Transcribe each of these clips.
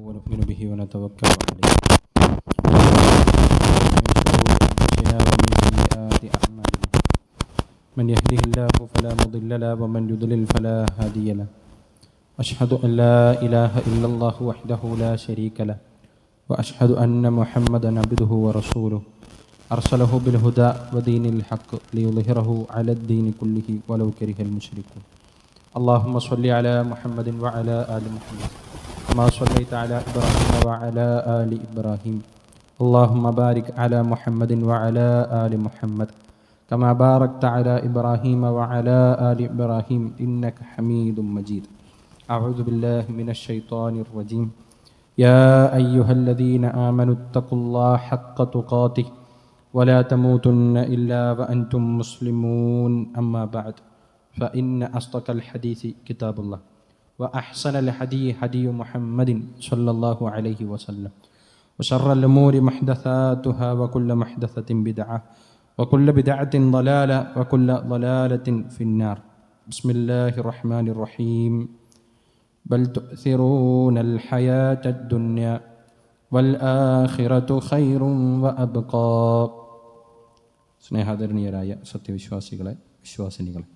ونؤمن به ونتوكل عليه من شرور أنفسنا ومن سيئات أعمالنا من يهده الله فلا مضل له ومن يضلل فلا هادي له أشهد أن لا إله إلا الله وحده لا شريك له وأشهد أن محمدا عبده ورسوله أرسله بالهدى ودين الحق ليظهره على الدين كله ولو كره المشركون اللهم صل على محمد وعلى آل محمد كما صليت على إبراهيم وعلى آل إبراهيم اللهم بارك على محمد وعلى آل محمد كما باركت على إبراهيم وعلى آل إبراهيم إنك حميد مجيد أعوذ بالله من الشيطان الرجيم يا أيها الذين آمنوا اتقوا الله حق تقاته ولا تموتن إلا وأنتم مسلمون أما بعد فإن أصدق الحديث كتاب الله وأحسن الهدي هدي محمد صلى الله عليه وسلم وشر الأمور محدثاتها وكل محدثة بدعة وكل بدعة ضلالة وكل ضلالة في النار بسم الله الرحمن الرحيم بل تؤثرون الحياة الدنيا والآخرة خير وأبقى സ്നേഹാദരണീയരായ സത്യവിശ്വാസികളെ വിശ്വാസിനികളെ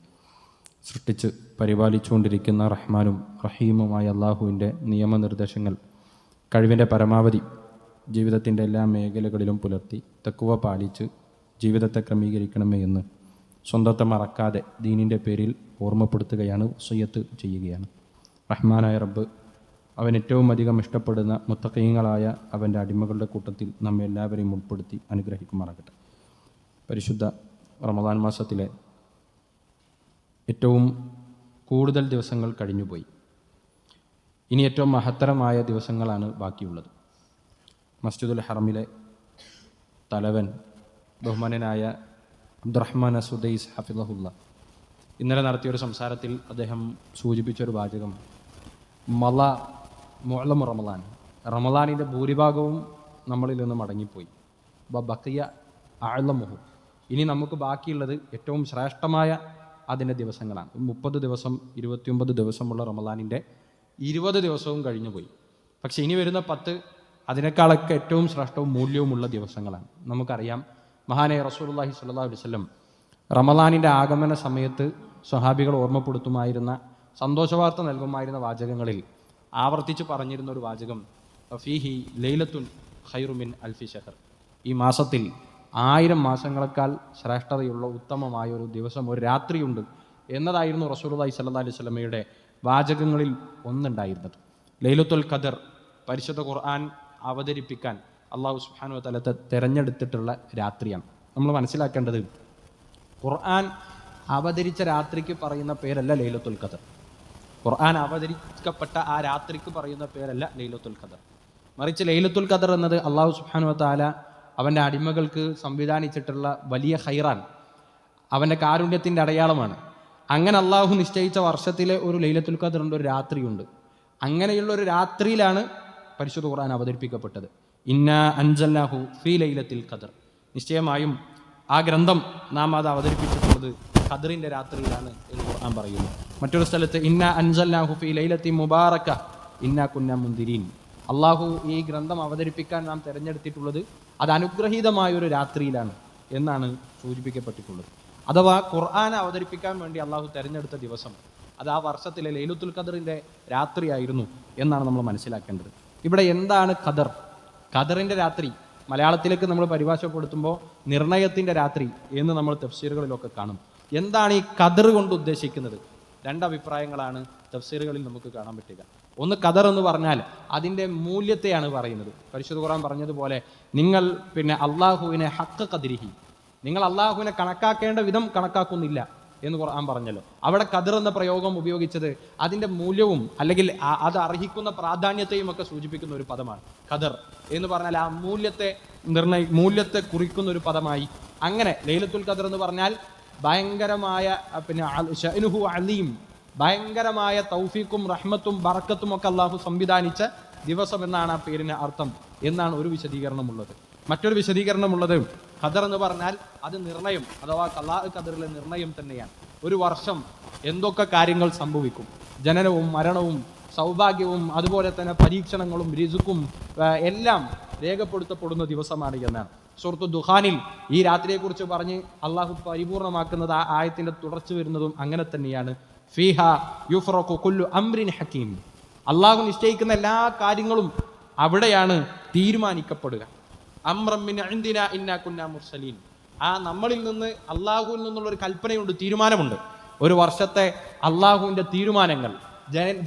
സൃഷ്ടിച്ച് പരിപാലിച്ചുകൊണ്ടിരിക്കുന്ന റഹ്മാനും റഹീമുമായ അള്ളാഹുവിൻ്റെ നിയമനിർദ്ദേശങ്ങൾ കഴിവിൻ്റെ പരമാവധി ജീവിതത്തിൻ്റെ എല്ലാ മേഖലകളിലും പുലർത്തി തഖ്വ പാലിച്ച് ജീവിതത്തെ ക്രമീകരിക്കണമേ എന്ന് സ്വന്തത്തെ മറക്കാതെ ദീനിൻ്റെ പേരിൽ ഓർമ്മപ്പെടുത്തുകയാണ് വസിയ്യത്ത് ചെയ്യുകയാണ്. റഹ്മാനായ റബ്ബ് അവൻ ഏറ്റവും അധികം ഇഷ്ടപ്പെടുന്ന മുത്തഖീങ്ങളായ അവൻ്റെ അടിമകളുടെ കൂട്ടത്തിൽ നമ്മെ എല്ലാവരെയും ഉൾപ്പെടുത്തി അനുഗ്രഹിക്കുമാറാകട്ടെ. പരിശുദ്ധ റമദാൻ മാസത്തിലെ ഏറ്റവും കൂടുതൽ ദിവസങ്ങൾ കഴിഞ്ഞുപോയി. ഇനി ഏറ്റവും മഹത്തരമായ ദിവസങ്ങളാണ് ബാക്കിയുള്ളത്. മസ്ജിദുൽ ഹറമിലെ തലവൻ ബഹുമാനനായ അബ്ദുറഹ്മാൻ സുദൈസ് ഹഫിളഹുല്ല ഇന്നലെ നടത്തിയൊരു സംസാരത്തിൽ അദ്ദേഹം സൂചിപ്പിച്ചൊരു വാചകം മുഅ്ലം റമദാനിൻ്റെ ഭൂരിഭാഗവും നമ്മളിൽ നിന്ന് മടങ്ങിപ്പോയി. ബഖിയ അഅ്ലമുഹു, ഇനി നമുക്ക് ബാക്കിയുള്ളത് ഏറ്റവും ശ്രേഷ്ഠമായ അതിൻ്റെ ദിവസങ്ങളാണ്. 30 ദിവസം 29 ദിവസമുള്ള റമദാനിൻ്റെ 20 ദിവസവും കഴിഞ്ഞുപോയി. പക്ഷെ ഇനി വരുന്ന 10 അതിനേക്കാളൊക്കെ ഏറ്റവും ശ്രേഷ്ഠവും മൂല്യവുമുള്ള ദിവസങ്ങളാണ്. നമുക്കറിയാം, മഹാനായ റസൂലുള്ളാഹി സ്വല്ലല്ലാഹു അലൈഹി വസല്ലം റമദാനിൻ്റെ ആഗമന സമയത്ത് സ്വഹാബികൾ ഓർമ്മപ്പെടുത്തുമായിരുന്ന, സന്തോഷവാർത്ത നൽകുമായിരുന്ന വാചകങ്ങളിൽ ആവർത്തിച്ച് പറഞ്ഞിരുന്ന ഒരു വാചകം ഫീഹി ലൈലത്തുൻ ഖൈറു മിൻ അൽഫി ശഹർ, ഈ മാസത്തിൽ 1000 മാസങ്ങളെക്കാൾ ശ്രേഷ്ഠതയുള്ള ഉത്തമമായ ഒരു ദിവസം, ഒരു രാത്രിയുണ്ട് എന്നതായിരുന്നു റസൂലുള്ളാഹി സ്വല്ലല്ലാഹു അലൈഹി വസല്ലമയുടെ വാചകങ്ങളിൽ ഒന്നുണ്ടായിരുന്നത്. ലൈലത്തുൽ ഖദർ പരിശുദ്ധ ഖുർആൻ അവതരിപ്പിക്കാൻ അല്ലാഹു സുബ്ഹാനഹു വ തആല തിരഞ്ഞെടുത്തിട്ടുള്ള രാത്രിയാണ്. നമ്മൾ മനസ്സിലാക്കേണ്ടത്, ഖുർആൻ അവതരിച്ച രാത്രിക്ക് പറയുന്ന പേരല്ല ലൈലത്തുൽ ഖദർ. ഖുർആൻ അവതരിക്കപ്പെട്ട ആ രാത്രിക്ക് പറയുന്ന പേരല്ല ലൈലത്തുൽ ഖദർ. മറിച്ച് ലൈലത്തുൽ ഖദർ എന്നത് അല്ലാഹു സുബ്ഹാനഹു വ തആല അവൻ്റെ അടിമകൾക്ക് സംവിധാനിച്ചിട്ടുള്ള വലിയ ഖൈറാൻ, അവൻ്റെ കാരുണ്യത്തിൻ്റെ അടയാളമാണ്. അങ്ങനെ അള്ളാഹു നിശ്ചയിച്ച വർഷത്തിലെ ഒരു ലൈലത്തുൽ ഖദറിൻ്റെ ഒരു രാത്രിയുണ്ട്. അങ്ങനെയുള്ള ഒരു രാത്രിയിലാണ് പരിശുദ്ധ ഖുർആൻ അവതരിപ്പിക്കപ്പെട്ടത്. ഇന്നാ അൻസൽനാഹു ഫീ ലൈലത്തിൽ ഖദർ, നിശ്ചയമായും ആ ഗ്രന്ഥം നാം അത് അവതരിപ്പിച്ചിട്ടുള്ളത് ഖദറിൻ്റെ രാത്രിയിലാണ് എന്ന് ഖുർആൻ പറയുന്നു. മറ്റൊരു സ്ഥലത്ത് ഇന്നാ അൻസൽനാഹു ഫീ ലൈലത്തി മുബാറക ഇന്നാ കുന്നാ മുൻദിരീൻ, അള്ളാഹു ഈ ഗ്രന്ഥം അവതരിപ്പിക്കാൻ നാം തിരഞ്ഞെടുത്തിട്ടുള്ളത് അത് അനുഗ്രഹീതമായൊരു രാത്രിയിലാണ് എന്നാണ് സൂചിപ്പിക്കപ്പെട്ടിട്ടുള്ളത്. അഥവാ ഖുർആൻ അവതരിപ്പിക്കാൻ വേണ്ടി അള്ളാഹു തിരഞ്ഞെടുത്ത ദിവസം അത് ആ വർഷത്തിലെ ലൈലത്തുൽ ഖദറിൻ്റെ രാത്രിയായിരുന്നു എന്നാണ് നമ്മൾ മനസ്സിലാക്കേണ്ടത്. ഇവിടെ എന്താണ് ഖദർ? ഖദറിൻ്റെ രാത്രി മലയാളത്തിലേക്ക് നമ്മൾ പരിഭാഷപ്പെടുത്തുമ്പോൾ നിർണയത്തിൻ്റെ രാത്രി എന്ന് നമ്മൾ തഫ്സീറുകളിലൊക്കെ കാണും. എന്താണ് ഈ ഖദർ കൊണ്ട് ഉദ്ദേശിക്കുന്നത്? 2 അഭിപ്രായങ്ങളാണ് തഫ്സീറുകളിൽ നമുക്ക് കാണാൻ പറ്റുക. ഒന്ന്, ഖദർ എന്ന് പറഞ്ഞാൽ അതിൻ്റെ മൂല്യത്തെയാണ് പറയുന്നത്. പരിശുദ്ധ ഖുർആൻ പറഞ്ഞതുപോലെ നിങ്ങൾ അള്ളാഹുവിനെ ഹഖ് ഖദ്രിഹി, നിങ്ങൾ അള്ളാഹുവിനെ കണക്കാക്കേണ്ട വിധം കണക്കാക്കുന്നില്ല എന്ന് ഖുർആൻ പറഞ്ഞല്ലോ. അവിടെ ഖദർ എന്ന പ്രയോഗം ഉപയോഗിച്ചത് അതിൻ്റെ മൂല്യവും അല്ലെങ്കിൽ അത് അർഹിക്കുന്ന പ്രാധാന്യത്തെയും ഒക്കെ സൂചിപ്പിക്കുന്ന ഒരു പദമാണ്. ഖദർ എന്ന് പറഞ്ഞാൽ ആ മൂല്യത്തെ കുറിക്കുന്ന ഒരു പദമായി. അങ്ങനെ ലൈലത്തുൽ ഖദർ എന്ന് പറഞ്ഞാൽ ഭയങ്കരമായ ശഅ്നുഹു അലീം, ഭയങ്കരമായ തൗഫീഖും റഹ്മത്തും ബറക്കത്തും ഒക്കെ അള്ളാഹു സംവിധാനിച്ച ദിവസം എന്നാണ് ആ പേരിന് അർത്ഥം എന്നാണ് ഒരു വിശദീകരണമുള്ളത്. മറ്റൊരു വിശദീകരണമുള്ളത്, ഖദർ എന്ന് പറഞ്ഞാൽ അത് നിർണയം, അഥവാ ഖലാ ഖദറിലെ നിർണയം തന്നെയാണ്. ഒരു വർഷം എന്തൊക്കെ കാര്യങ്ങൾ സംഭവിക്കും, ജനനവും മരണവും സൗഭാഗ്യവും അതുപോലെ തന്നെ പരീക്ഷണങ്ങളും രിസുക്കും എല്ലാം രേഖപ്പെടുത്തപ്പെടുന്ന ദിവസമാണ് എന്നാണ് സൂറത്തു ദുഖാനിൽ ഈ രാത്രിയെക്കുറിച്ച് പറഞ്ഞ് അള്ളാഹു പരിപൂർണമാക്കുന്നത് ആ ആയത്തിന്റെ തുടർച്ച വരുന്നതും അങ്ങനെ തന്നെയാണ്. ഫീഹ യുഫ്റഖു കുല്ലു അംറിൻ ഹകീം. അള്ളാഹു നിശ്ചയിക്കുന്ന എല്ലാ കാര്യങ്ങളും അവിടെയാണ് തീരുമാനിക്കപ്പെടുക. അംറൻ മിൻ ഇൻദിനാ ഇന്നാ കുന്നാ മുർസലീൻ. ആ നമ്മളിൽ നിന്ന് അള്ളാഹുവിൽ നിന്നുള്ള ഒരു കൽപ്പനയുണ്ട്, തീരുമാനമുണ്ട്. ഒരു വർഷത്തെ അള്ളാഹുവിന്റെ തീരുമാനങ്ങൾ,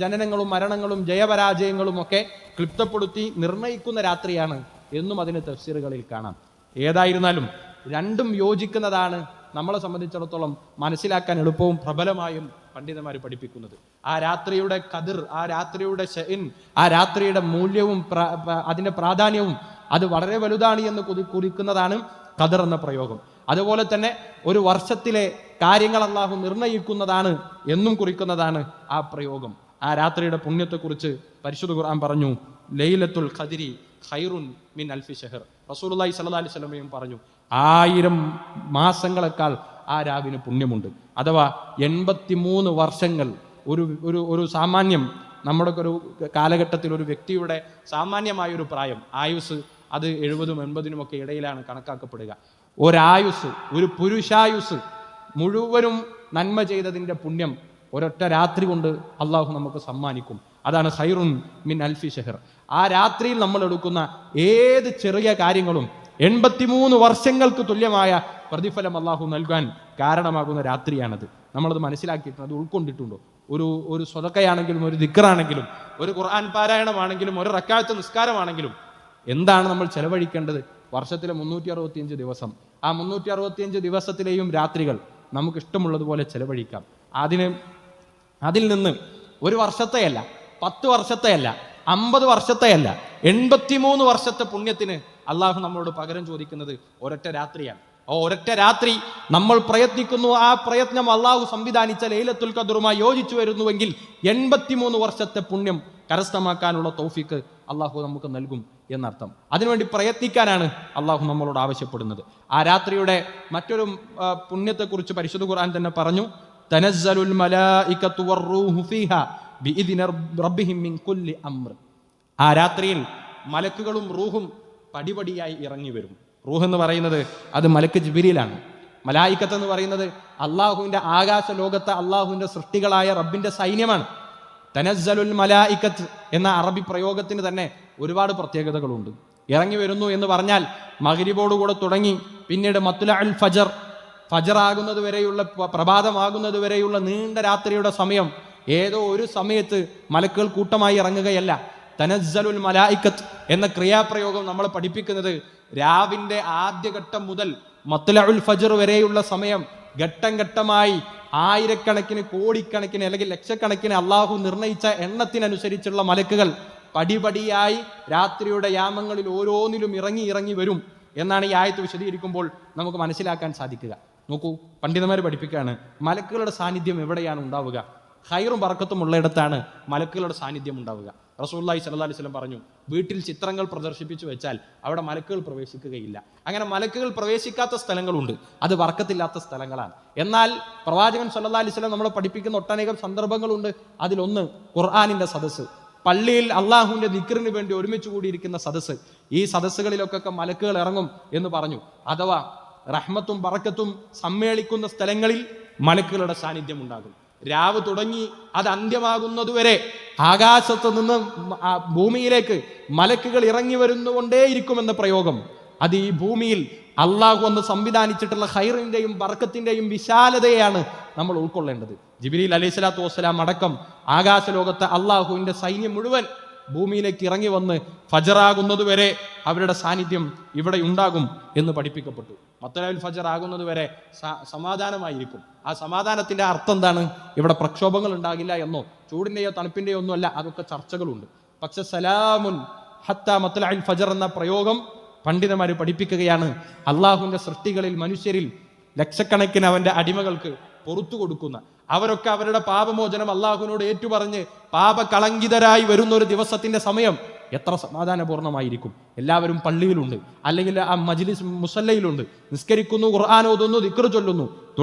ജനനങ്ങളും മരണങ്ങളും ജയപരാജയങ്ങളും ഒക്കെ ക്ലിപ്തപ്പെടുത്തി നിർണയിക്കുന്ന രാത്രിയാണ് എന്നും അതിന് തഫ്സീറുകളിൽ കാണാം. ഏതായിരുന്നാലും രണ്ടും യോജിക്കുന്നതാണ് നമ്മളെ സംബന്ധിച്ചിടത്തോളം മനസ്സിലാക്കാൻ എളുപ്പവും പ്രബലമായും പണ്ഡിതന്മാർ പഠിപ്പിക്കുന്നത്. ആ രാത്രിയുടെ ഖദർ, ആ രാത്രിയുടെ ഷൈൻ, ആ രാത്രിയുടെ മൂല്യവും അതിന്റെ പ്രാധാന്യവും അത് വളരെ വലുതാണ് എന്ന് കുറിക്കുന്നതാണ് ഖദർ എന്ന പ്രയോഗം. അതുപോലെ തന്നെ ഒരു വർഷത്തിലെ കാര്യങ്ങൾ അല്ലാഹു നിർണയിക്കുന്നതാണ് എന്നും കുറിക്കുന്നതാണ് ആ പ്രയോഗം. ആ രാത്രിയുടെ പുണ്യത്തെക്കുറിച്ച് പരിശുദ്ധ ഖുർആൻ പറഞ്ഞു, ലൈലത്തുൽ ഖദ്രി ഖൈറുൻ മിൻ അൽഫി ഷഹർ. റസൂലുള്ളാഹി സ്വല്ലല്ലാഹി അലൈഹി വസല്ലമയും പറഞ്ഞു, 1000 മാസങ്ങളെക്കാൾ ആ രാവിന് പുണ്യമുണ്ട്. അഥവാ 83 വർഷങ്ങൾ. ഒരു സാമാന്യം നമ്മുടെ ഒരു കാലഘട്ടത്തിൽ ഒരു വ്യക്തിയുടെ സാമാന്യമായൊരു പ്രായം, ആയുസ് അത് 70-80 ഒക്കെ ഇടയിലാണ് കണക്കാക്കപ്പെടുക. ഒരായുസ്, ഒരു പുരുഷായുസ് മുഴുവനും നന്മ ചെയ്തതിൻ്റെ പുണ്യം ഒരൊറ്റ രാത്രി കൊണ്ട് അള്ളാഹു നമുക്ക് സമ്മാനിക്കും. അതാണ് ഖൈറുൻ മിൻ അൽഫി ഷഹർ. ആ രാത്രിയിൽ നമ്മൾ എടുക്കുന്ന ഏത് ചെറിയ കാര്യങ്ങളും 83 വർഷങ്ങൾക്ക് തുല്യമായ പ്രതിഫലം അള്ളാഹു നൽകാൻ കാരണമാകുന്ന രാത്രിയാണത്. നമ്മളത് മനസ്സിലാക്കിയിട്ടുണ്ട്, അത് ഉൾക്കൊണ്ടിട്ടുണ്ടോ? ഒരു സ്വതക്കയാണെങ്കിലും, ഒരു ദിക്റാണെങ്കിലും, ഒരു ഖുർആൻ പാരായണമാണെങ്കിലും, ഒരു റക്അത്ത് നിസ്കാരമാണെങ്കിലും എന്താണ് നമ്മൾ ചെലവഴിക്കേണ്ടത്? വർഷത്തിലെ 365 ദിവസം. ആ 365 ദിവസത്തിലെയും രാത്രികൾ നമുക്ക് ഇഷ്ടമുള്ളതുപോലെ ചെലവഴിക്കാം. അതിൽ നിന്ന് ഒരു വർഷത്തെയല്ല, 10 വർഷത്തെയല്ല, 50 വർഷത്തെയല്ല, 83 വർഷത്തെ പുണ്യത്തിന് അള്ളാഹു നമ്മളോട് പകരം ചോദിക്കുന്നത് ഒരൊറ്റ രാത്രിയാണ്. ഒരൊറ്റ രാത്രി നമ്മൾ പ്രയത്നിക്കുന്നു. ആ പ്രയത്നം അള്ളാഹു സംവിധാനിച്ച ലൈലത്തുൽ ഖദ്റുമായി യോജിച്ചു വരുന്നുവെങ്കിൽ 83 വർഷത്തെ പുണ്യം കരസ്ഥമാക്കാനുള്ള തൗഫീക്ക് അള്ളാഹു നമുക്ക് നൽകും എന്നർത്ഥം. അതിനുവേണ്ടി പ്രയത്നിക്കാനാണ് അള്ളാഹു നമ്മളോട് ആവശ്യപ്പെടുന്നത്. ആ രാത്രിയുടെ മറ്റൊരു പുണ്യത്തെക്കുറിച്ച് പരിശുദ്ധ ഖുർആൻ തന്നെ പറഞ്ഞു, തനസ്സലുൽ മലായികത്തു വറൂഹു ഫീഹാ ബിഇദ്നി റബ്ബിഹിം മിൻ കുല്ലി അംർ. ആ രാത്രിയിൽ മലക്കുകളും റൂഹും പടിപടിയായി ഇറങ്ങി വരും. റൂഹ് എന്ന് പറയുന്നത് അത് മലക്ക് ജിബ്രീലാണ്. മലായിക്കത്ത് എന്ന് പറയുന്നത് അള്ളാഹുവിന്റെ ആകാശ ലോകത്തെ അള്ളാഹുവിന്റെ സൃഷ്ടികളായ റബ്ബിന്റെ സൈന്യമാണ്. തനസ്സലുൽ മലായിക്കത്ത് എന്ന അറബി പ്രയോഗത്തിന് തന്നെ ഒരുപാട് പ്രത്യേകതകളുണ്ട്. ഇറങ്ങി വരുന്നു എന്ന് പറഞ്ഞാൽ മഗ്രിബോടുകൂടെ തുടങ്ങി പിന്നീട് മത്ലഉൽ ഫജർ, ഫജറാകുന്നത് വരെയുള്ള, പ്രഭാതമാകുന്നത് വരെയുള്ള നീണ്ട രാത്രിയുടെ സമയം, ഏതോ ഒരു സമയത്ത് മലക്കുകൾ കൂട്ടമായി ഇറങ്ങുകയല്ല. തനസ്സലുൽ മലായിക്കത്ത് എന്ന ക്രിയാപ്രയോഗം നമ്മളെ പഠിപ്പിക്കുന്നത് രാവിന്റെ ആദ്യഘട്ടം മുതൽ മത്ലഉൽ ഫജർ വരെയുള്ള സമയം ഘട്ടം ഘട്ടമായി ആയിരക്കണക്കിന്, കോടിക്കണക്കിന് അല്ലെങ്കിൽ ലക്ഷക്കണക്കിന് അള്ളാഹു നിർണയിച്ച എണ്ണത്തിനനുസരിച്ചുള്ള മലക്കുകൾ പടിപടിയായി രാത്രിയുടെ യാമങ്ങളിൽ ഓരോന്നിലും ഇറങ്ങി വരും എന്നാണ് ഈ ആയത്ത് വിശദീകരിക്കുമ്പോൾ നമുക്ക് മനസ്സിലാക്കാൻ സാധിക്കുക. നോക്കൂ, പണ്ഡിതന്മാർ പഠിപ്പിക്കുകയാണ്, മലക്കുകളുടെ സാന്നിധ്യം എവിടെയാണ് ഉണ്ടാവുക? ഖൈറും ബർക്കത്തും ഉള്ളയിടത്താണ് മലക്കുകളുടെ സാന്നിധ്യം ഉണ്ടാവുക. റസൂലുള്ളാഹി സ്വല്ലല്ലാഹി അലൈഹി വസല്ലം പറഞ്ഞു, വീട്ടിൽ ചിത്രങ്ങൾ പ്രദർശിപ്പിച്ചു വെച്ചാൽ അവിടെ മലക്കുകൾ പ്രവേശിക്കുകയില്ല. അങ്ങനെ മലക്കുകൾ പ്രവേശിക്കാത്ത സ്ഥലങ്ങളുണ്ട്, അത് ബർക്കത്തില്ലാത്ത സ്ഥലങ്ങളാണ്. എന്നാൽ പ്രവാചകൻ സ്വല്ലല്ലാഹി അലൈഹി വസല്ലം നമ്മളെ പഠിപ്പിക്കുന്ന ഒട്ടനേകം സന്ദർഭങ്ങളുണ്ട്. അതിലൊന്ന് ഖുർആനിന്റെ സദസ്സ്, പള്ളിയിൽ അള്ളാഹുവിന്റെ ദിക്റിന് വേണ്ടി ഒരുമിച്ച് കൂടിയിരിക്കുന്ന സദസ്സ്. ഈ സദസ്സുകളിലൊക്കെ മലക്കുകൾ ഇറങ്ങും എന്ന് പറഞ്ഞു. അഥവാ റഹ്മത്തും ബറക്കത്തും സമ്മേളിക്കുന്ന സ്ഥലങ്ങളിൽ മലക്കുകളുടെ സാന്നിധ്യം ഉണ്ടാകും. രാവ് തുടങ്ങി അത് അന്ത്യമാകുന്നതുവരെ ആകാശത്ത് നിന്ന് ഭൂമിയിലേക്ക് മലക്കുകൾ ഇറങ്ങി വരുന്നുകൊണ്ടേയിരിക്കുമെന്ന പ്രയോഗം, അത് ഈ ഭൂമിയിൽ അള്ളാഹു ഒന്ന് സംവിധാനിച്ചിട്ടുള്ള ഖൈറിന്റെയും ബർക്കത്തിന്റെയും വിശാലതയാണ് നമ്മൾ ഉൾക്കൊള്ളേണ്ടത്. ജിബ്രീൽ അലൈഹിസ്സലാത്തു വസ്സലാം അടക്കം ആകാശ ലോകത്തെ അള്ളാഹുവിന്റെ സൈന്യം മുഴുവൻ ഭൂമിയിലേക്ക് ഇറങ്ങി വന്ന് ഫജറാകുന്നത് വരെ അവരുടെ സാന്നിധ്യം ഇവിടെ ഉണ്ടാകും എന്ന് പഠിപ്പിക്കപ്പെട്ടു. മത്ലഉൽ ഫജർ ആകുന്നത് വരെ സമാധാനമായിരിക്കും. ആ സമാധാനത്തിന്റെ അർത്ഥം എന്താണ്? ഇവിടെ പ്രക്ഷോഭങ്ങൾ ഉണ്ടാകില്ല എന്നോ ചൂടിന്റെയോ തണുപ്പിന്റെയോ ഒന്നും അല്ല, അതൊക്കെ ചർച്ചകളുണ്ട്. പക്ഷെ സലാമുൻ ഹത്താ മത്ലഉൽ ഫജർ എന്ന പ്രയോഗം പണ്ഡിതന്മാർ പഠിപ്പിക്കുകയാണ്, അള്ളാഹുവിന്റെ സൃഷ്ടികളിൽ, മനുഷ്യരിൽ ലക്ഷക്കണക്കിന് അവന്റെ അടിമകൾക്ക് പുറത്തു കൊടുക്കുന്ന, അവരൊക്കെ അവരുടെ പാപമോചനം അള്ളാഹുവിനോട് ഏറ്റുപറഞ്ഞ് പാപകളങ്കിതരായി വരുന്ന ഒരു ദിവസത്തിന്റെ സമയം എത്ര സമാധാനപൂർണ്ണമായിരിക്കും. എല്ലാവരും പള്ളിയിലുണ്ട്, അല്ലെങ്കിൽ ആ മജ്ലിസ് മുസല്ലയിലുണ്ട്, നിസ്കരിക്കുന്നു, ഖുർആൻ ഓതുന്നു, ദിക്ർ ചൊല്ലുന്നു,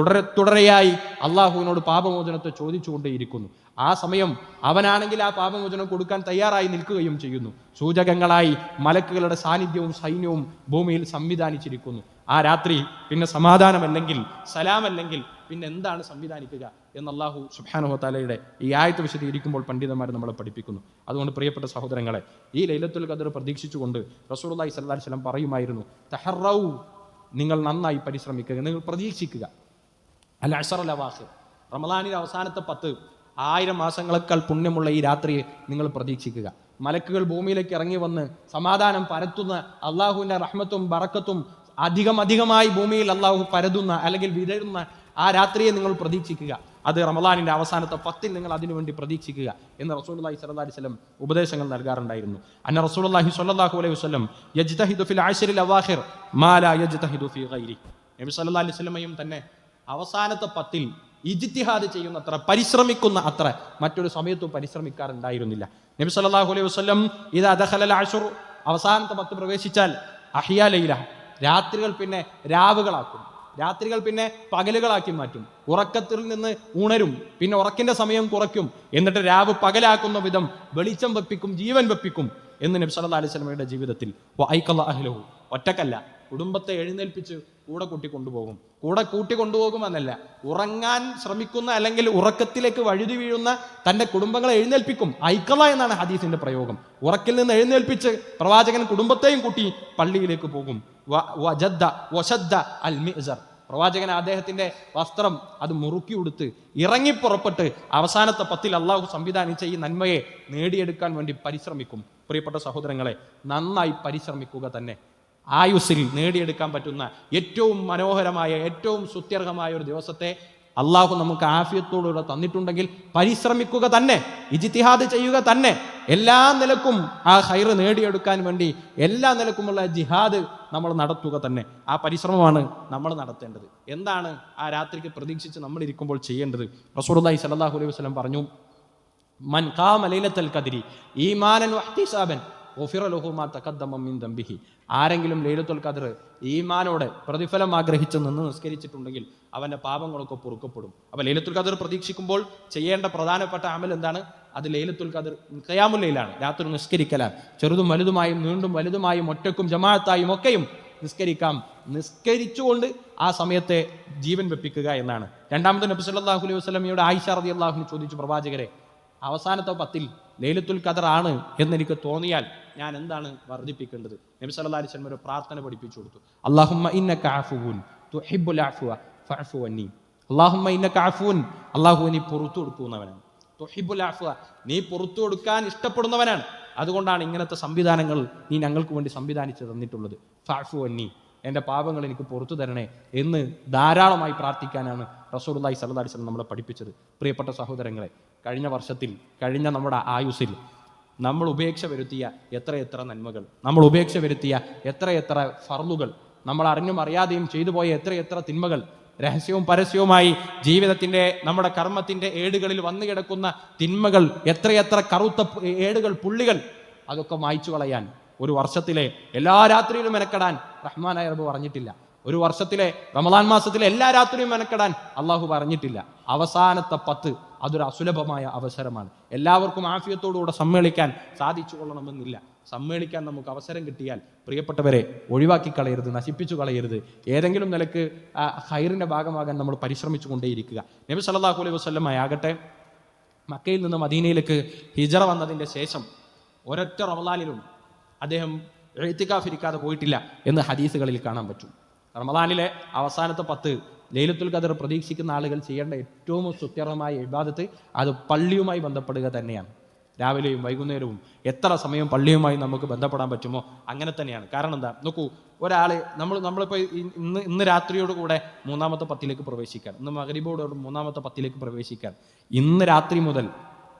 തുടരെയായി അള്ളാഹുവിനോട് പാപമോചനത്തെ ചോദിച്ചുകൊണ്ടേയിരിക്കുന്നു. ആ സമയം അവനാണെങ്കിൽ ആ പാപമോചനം കൊടുക്കാൻ തയ്യാറായി നിൽക്കുകയും ചെയ്യുന്നു. സൂചകങ്ങളായി മലക്കുകളുടെ സാന്നിധ്യവും സൈന്യവും ഭൂമിയിൽ സംവിധാനിച്ചിരിക്കുന്നു. ആ രാത്രി പിന്നെ സമാധാനമല്ലെങ്കിൽ, സലാമല്ലെങ്കിൽ പിന്നെ എന്താണ് സംവിധാനിക്കുക എന്ന് അല്ലാഹു സുബ്ഹാനഹു വ തആലയുടെ ഈ ആയത്ത് വിശദീകരിക്കുമ്പോൾ പണ്ഡിതന്മാർ നമ്മളെ പഠിപ്പിക്കുന്നു. അതുകൊണ്ട് പ്രിയപ്പെട്ട സഹോദരങ്ങളെ, ഈ ലൈലത്തുൽ ഖദ്ർ പ്രതീക്ഷിച്ചുകൊണ്ട് റസൂലുള്ളാഹി സ്വല്ലല്ലാഹി അലൈഹി വസല്ലം പറയുമായിരുന്നു, തഹറൗ, നിങ്ങൾ നന്നായി പരിശ്രമിക്കുക, നിങ്ങൾ പ്രതീക്ഷിക്കുക. അൽ അശ്റൽ അവാഖിർ, റമളാനിലെ അവസാനത്തെ 10, 1000 മാസങ്ങളെക്കാൾ പുണ്യമുള്ള ഈ രാത്രിയെ നിങ്ങൾ പ്രതീക്ഷിക്കുക. മലക്കുകൾ ഭൂമിയിലേക്ക് ഇറങ്ങി വന്ന് സമാധാനം പരത്തുന്ന, അള്ളാഹുവിൻ്റെ റഹ്മത്തും ബറക്കത്തും അധികമായി ഭൂമിയിൽ അള്ളാഹു പരതുന്ന അല്ലെങ്കിൽ വിതരുന്ന ആ രാത്രിയെ നിങ്ങൾ പ്രതീക്ഷിക്കുക. അത് റമളാനിൻ്റെ അവസാനത്തെ 10 നിങ്ങൾ അതിനുവേണ്ടി പ്രതീക്ഷിക്കുക എന്ന് റസൂലുള്ളാഹി സ്വല്ലല്ലാഹി അലൈഹി വസല്ലം ഉപദേശങ്ങൾ നൽകാറുണ്ടായിരുന്നു. അന്ന റസൂലുള്ളാഹി സ്വല്ലല്ലാഹു അലൈഹി വസല്ലം യജ്തഹിദു ഫിൽ അശ്റിൽ അവാഖിർ മാ ലാ യജ്തഹിദു ഫീ ഗൈരി. നബി സ്വല്ലല്ലാഹി അലൈഹി വസല്ലമയും തന്നെ അവസാനത്തെ 10 ഇജ്തിഹാദ് ചെയ്യുന്നത്ര, പരിശ്രമിക്കുന്ന അത്ര മറ്റൊരു സമയത്തും പരിശ്രമിക്കാറുണ്ടായിരുന്നില്ല. നബി സല്ലല്ലാഹു അലൈഹി വസല്ലം ഇദാ ദഖലൽ അശ്ർ, അവസാനത്തെ 10 പ്രവേശിച്ചാൽ അഹ്യാ ലൈല, രാത്രികൾ പിന്നെ രാവുകളാക്കും, രാത്രികൾ പിന്നെ പകലുകളാക്കി മാറ്റും. ഉറക്കത്തിൽ നിന്ന് ഉണരും, പിന്നെ ഉറക്കിന്റെ സമയം കുറയ്ക്കും, എന്നിട്ട് രാവ് പകലാക്കുന്ന വിധം വെളിച്ചം വെപ്പിക്കും, ജീവൻ വെപ്പിക്കും എന്ന് നബി സല്ലല്ലാഹു അലൈഹി വസല്ലമയുടെ ജീവിതത്തിൽ. വഅയ്ഖള അഹ്ലഹു, ഒറ്റക്കല്ല, കുടുംബത്തെ എഴുന്നേൽപ്പിച്ച് കൂടെ കൂട്ടിക്കൊണ്ടുപോകും. കൂടെ കൂട്ടിക്കൊണ്ടുപോകുമെന്നല്ല, ഉറങ്ങാൻ ശ്രമിക്കുന്ന അല്ലെങ്കിൽ ഉറക്കത്തിലേക്ക് വഴുതി വീഴുന്ന തൻ്റെ കുടുംബങ്ങളെ എഴുന്നേൽപ്പിക്കും. ഐക്കള എന്നാണ് ഹദീസിന്റെ പ്രയോഗം. ഉറക്കിൽ നിന്ന് എഴുന്നേൽപ്പിച്ച് പ്രവാചകൻ കുടുംബത്തെയും കൂട്ടി പള്ളിയിലേക്ക് പോകും. പ്രവാചകൻ അദ്ദേഹത്തിന്റെ വസ്ത്രം അത് മുറുക്കി ഉടുത്ത് ഇറങ്ങി പുറപ്പെട്ട് അവസാനത്തെ 10 അള്ളാഹു സംവിധാനിച്ച ഈ നന്മയെ നേടിയെടുക്കാൻ വേണ്ടി പരിശ്രമിക്കും. പ്രിയപ്പെട്ട സഹോദരങ്ങളെ, നന്നായി പരിശ്രമിക്കുക തന്നെ. ആയുസ്സിൽ നേടിയെടുക്കാൻ പറ്റുന്ന ഏറ്റവും മനോഹരമായ, ഏറ്റവും സ്തുത്യർഹമായ ഒരു ദിവസത്തെ അള്ളാഹു നമുക്ക് ആഫിയത്തോടുകൂടെ തന്നിട്ടുണ്ടെങ്കിൽ പരിശ്രമിക്കുക തന്നെ, ഇജ്തിഹാദ് ചെയ്യുക തന്നെ. എല്ലാ നിലക്കും ആ ഖൈർ നേടിയെടുക്കാൻ വേണ്ടി എല്ലാ നിലക്കുമുള്ള ജിഹാദ് നമ്മൾ നടത്തുക തന്നെ. ആ പരിശ്രമമാണ് നമ്മൾ നടത്തേണ്ടത്. എന്താണ് ആ രാത്രിക്ക് പ്രതീക്ഷിച്ച് നമ്മൾ ഇരിക്കുമ്പോൾ ചെയ്യേണ്ടത്? റസൂലുള്ളാഹി സ്വല്ലല്ലാഹു അലൈഹി വസല്ലം പറഞ്ഞു, മൻ ഖാമ ലൈലത്തുൽ ഖദ്രി ഈമാനൻ വഹ്തിസാബൻ ഗുഫിറ ലഹു മാ തഖദ്ദമ മിൻ ദംബിഹി. ആരെങ്കിലും ലൈലത്തുൽ ഖദ്ർ ഈമാനോടെ പ്രതിഫലം ആഗ്രഹിച്ച് നിന്ന് നിസ്കരിച്ചിട്ടുണ്ടെങ്കിൽ അവൻ്റെ പാപങ്ങളൊക്കെ പൊറുക്കപ്പെടും. അപ്പോൾ ലൈലത്തുൽ ഖദ്ർ പ്രതീക്ഷിക്കുമ്പോൾ ചെയ്യേണ്ട പ്രധാനപ്പെട്ട അമൽ എന്താണ്? അത് ലൈലത്തുൽ ഖദ്ർ ഖിയാമുൽ ലൈലാണ്, രാത്രി നിസ്കരിക്കലാണ്. ചെറുതും വലുതുമായും നീണ്ടും വലുതുമായും ഒറ്റക്കും ജമാഅത്തായും ഒക്കെയും നിസ്കരിക്കാം. നിസ്കരിച്ചുകൊണ്ട് ആ സമയത്തെ ജീവൻ വെപ്പിക്കുക എന്നാണ്. രണ്ടാമത്തെ നബി സല്ലല്ലാഹു അലൈഹി വസല്ലമയുടെ ആയിഷ റളിയല്ലാഹു അൻഹ ചോദിച്ചു, പ്രവാചകരെ, അവസാനത്തെ 10 ലൈലത്തുൽ ഖദ്ർ ആണ് എന്നെനിക്ക് തോന്നിയാൽ ഞാൻ എന്താണ് വർദ്ധിപ്പിക്കേണ്ടത്? നബി സല്ലല്ലാഹു അലൈഹി വസല്ലം ഒരു പ്രാർത്ഥന പഠിപ്പിച്ചു കൊടുത്തു. അല്ലാഹുമ്മ ഇന്നക അഫുവുൻ തുഹിബ്ബുൽ അഫ്വ ഫഅഫു അന്നി. അല്ലാഹുമ്മ ഇന്നക അഫുവുൻ, അല്ലാഹു നീ പുറത്തു കൊടുക്കുന്നവനാണ്. തുഹിബ്ബുൽ അഫ്വ, നീ പുറത്തു കൊടുക്കാൻ ഇഷ്ടപ്പെടുന്നവനാണ്. അതുകൊണ്ടാണ് ഇങ്ങനത്തെ സംവിധാനങ്ങൾ നീ ഞങ്ങൾക്ക് വേണ്ടി സംവിധാനിച്ച് തന്നിട്ടുള്ളത്. ഫഅഫു അന്നി, എൻ്റെ പാപങ്ങൾ എനിക്ക് പുറത്തു തരണേ എന്ന് ധാരാളമായി പ്രാർത്ഥിക്കാനാണ് റസൂലുള്ളാഹി സ്വല്ലല്ലാഹി അലൈഹി വസല്ലം നമ്മളെ പഠിപ്പിച്ചത്. പ്രിയപ്പെട്ട സഹോദരങ്ങളെ, കഴിഞ്ഞ വർഷത്തിൽ, കഴിഞ്ഞ നമ്മുടെ ആയുസ്സിൽ നമ്മൾ ഉപേക്ഷ വരുത്തിയ എത്രയെത്ര നന്മകൾ, നമ്മൾ ഉപേക്ഷ വരുത്തിയ എത്രയെത്ര ഫർളുകൾ, നമ്മൾ അറിഞ്ഞും അറിയാതെയും ചെയ്തു പോയ എത്രയെത്ര തിന്മകൾ, രഹസ്യവും പരസ്യവുമായി ജീവിതത്തിൻ്റെ നമ്മുടെ കർമ്മത്തിൻ്റെ ഏടുകളിൽ വന്നു കിടക്കുന്ന തിന്മകൾ, എത്രയെത്ര കറുത്ത ഏടുകൾ, പുള്ളികൾ, അതൊക്കെ മായ്ച്ചു കളയാൻ ഒരു വർഷത്തിലെ എല്ലാ രാത്രിയിലും മെനക്കെടാൻ റഹ്മാനായ റബ്ബ് പറഞ്ഞിട്ടില്ല. ഒരു വർഷത്തിലെ റമളാൻ മാസത്തിലെ എല്ലാ രാത്രിയും മെനക്കെടാൻ അള്ളാഹു പറഞ്ഞിട്ടില്ല. അവസാനത്തെ 10 അതൊരു അസുലഭമായ അവസരമാണ്. എല്ലാവർക്കും ആഫിയത്തോടുകൂടെ സമ്മേളിക്കാൻ സാധിച്ചു കൊള്ളണമെന്നില്ല. സമ്മേളിക്കാൻ നമുക്ക് അവസരം കിട്ടിയാൽ പ്രിയപ്പെട്ടവരെ ഒഴിവാക്കി കളയരുത്, നശിപ്പിച്ചു കളയരുത്. ഏതെങ്കിലും നിലക്ക് ഖൈറിൻ്റെ ഭാഗമാകാൻ നമ്മൾ പരിശ്രമിച്ചു കൊണ്ടേയിരിക്കുക. നബി സല്ലല്ലാഹു അലൈഹി വസല്ലം ആകട്ടെ മക്കയിൽ നിന്ന് മദീനയിലേക്ക് ഹിജറ വന്നതിൻ്റെ ശേഷം ഒരൊറ്റ റമളാനിലും അദ്ദേഹം ഇഅ്തികാഫ് ഇരിക്കാതെ പോയിട്ടില്ല എന്ന് ഹദീസുകളിൽ കാണാൻ പറ്റും. റമളാനിലെ അവസാനത്തെ 10 ലൈലത്തുൽ ഖദ്ർ പ്രതീക്ഷിക്കുന്ന ആളുകൾ ചെയ്യേണ്ട ഏറ്റവും സ്തുത്യർഹമായ ഇബാദത്ത് അത് പള്ളിയുമായി ബന്ധപ്പെടുക തന്നെയാണ്. രാവിലെയും വൈകുന്നേരവും എത്ര സമയം പള്ളിയുമായി നമുക്ക് ബന്ധപ്പെടാൻ പറ്റുമോ അങ്ങനെ തന്നെയാണ്. കാരണം എന്താ, നോക്കൂ, ഒരാൾ നമ്മളിപ്പോൾ ഇന്ന് രാത്രിയോട് കൂടെ 3-ാമത്തെ 10ലേക്ക് പ്രവേശിക്കാൻ, ഇന്ന് മഗ്രിബോട് 3-ാമത്തെ 10ലേക്ക് പ്രവേശിക്കാൻ, ഇന്ന് രാത്രി മുതൽ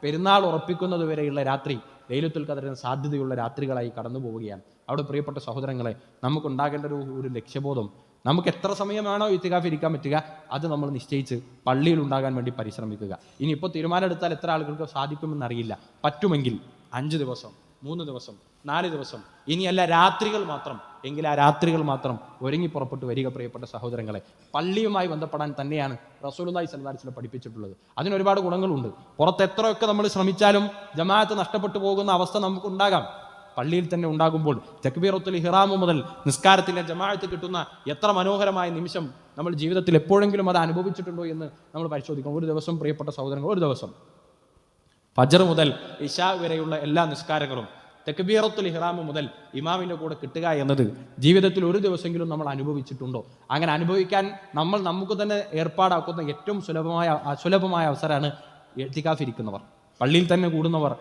പെരുന്നാൾ ഉറപ്പിക്കുന്നത് വരെയുള്ള രാത്രി ലൈലത്തുൽ ഖദ്റിന് സാധ്യതയുള്ള രാത്രികളായി കടന്നു പോവുകയാണ്. അവിടെ പ്രിയപ്പെട്ട സഹോദരങ്ങളെ, നമുക്കുണ്ടാകേണ്ട ഒരു ലക്ഷ്യബോധം, നമുക്ക് എത്ര സമയമാണോ ഇത്തികാഫ് ഇരിക്കാൻ പറ്റുക അത് നമ്മൾ നിശ്ചയിച്ച് പള്ളിയിൽ ഉണ്ടാകാൻ വേണ്ടി പരിശ്രമിക്കുക. ഇനിയിപ്പോൾ തീരുമാനം എടുത്താൽ എത്ര ആളുകൾക്ക് സാധിക്കുമെന്നറിയില്ല. പറ്റുമെങ്കിൽ 5 ദിവസം 3 ദിവസം, 4 ദിവസം, ഇനിയല്ല രാത്രികൾ മാത്രം എങ്കിൽ ആ രാത്രികൾ മാത്രം ഒരുങ്ങി പുറപ്പെട്ടു വരിക. പ്രിയപ്പെട്ട സഹോദരങ്ങളെ, പള്ളിയുമായി ബന്ധപ്പെടാൻ തന്നെയാണ് റസൂലുള്ളാഹി സ്വല്ലല്ലാഹു അലൈഹി വസല്ലം പഠിപ്പിച്ചിട്ടുള്ളത്. അതിനൊരുപാട് ഗുണങ്ങളുണ്ട്. പുറത്ത് എത്രയൊക്കെ നമ്മൾ ശ്രമിച്ചാലും ജമാഅത്ത് നഷ്ടപ്പെട്ടു പോകുന്ന അവസ്ഥ നമുക്കുണ്ടാകാം. പള്ളിയിൽ തന്നെ ഉണ്ടാകുമ്പോൾ തക്ബീറത്തുൽ ഇഹ്റാം മുതൽ നിസ്കാരത്തിലെ ജമാഅത്ത് കിട്ടുന്ന എത്ര മനോഹരമായ നിമിഷം നമ്മൾ ജീവിതത്തിൽ എപ്പോഴെങ്കിലും അത് അനുഭവിച്ചിട്ടുണ്ടോ എന്ന് നമ്മൾ പരിശോധിക്കണം. ഒരു ദിവസം പ്രിയപ്പെട്ട സഹോദരങ്ങൾ, ഒരു ദിവസം ഫജ്ർ മുതൽ ഇശാ വരെയുള്ള എല്ലാ നിസ്കാരങ്ങളും തക്ബീറത്തുൽ ഇഹ്റാം മുതൽ ഇമാമിൻ്റെ കൂടെ കിട്ടുക എന്നത് ജീവിതത്തിൽ ഒരു ദിവസമെങ്കിലും നമ്മൾ അനുഭവിച്ചിട്ടുണ്ടോ? അങ്ങനെ അനുഭവിക്കാൻ നമുക്ക് തന്നെ ഏർപ്പാടാക്കുന്ന ഏറ്റവും സുലഭമായ അവസരമാണ് ഇഅ്തികാഫ് ഇരിക്കുന്നവർ, പള്ളിയിൽ തന്നെ കൂടുന്നവർ,